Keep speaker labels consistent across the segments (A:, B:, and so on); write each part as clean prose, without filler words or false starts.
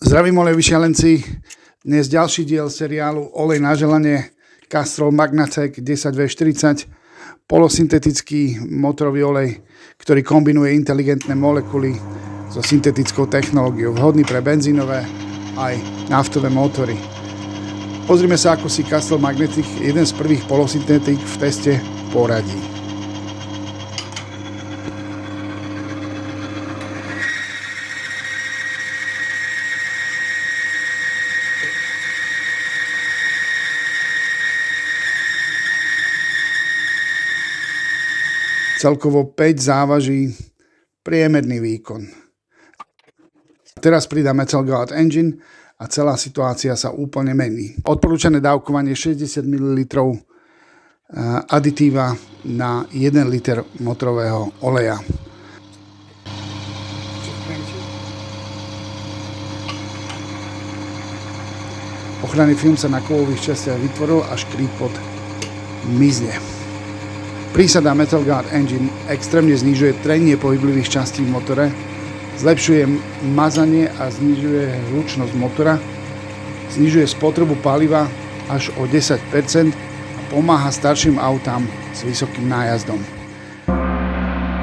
A: Zdravím olejoví šialenci, dnes ďalší diel seriálu Olej na želanie Castrol Magnatec 10V40, polosyntetický motorový olej, ktorý kombinuje inteligentné molekuly so syntetickou technológiou, vhodný pre benzínové aj naftové motory. Pozrime sa, ako si Castrol Magnatec, jeden z prvých polosyntetík v teste, poradí. Celkovo 5 závaží, priemerný výkon. Teraz pridá Metalguard Engine a celá situácia sa úplne mení. Odporúčané dávkovanie 60 ml aditíva na 1 liter motorového oleja. Ochranný film sa na kovových častiach vytvoril a škrípot mizne. Prísada Metalguard Engine extrémne znižuje trenie pohyblivých častí v motore, zlepšuje mazanie a znižuje hlučnosť motora, znižuje spotrebu paliva až o 10% a pomáha starším autám s vysokým nájazdom.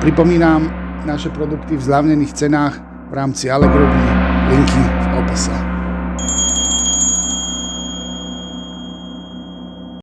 A: Pripomínam naše produkty v zľavnených cenách v rámci Allegro dní, linky v opise.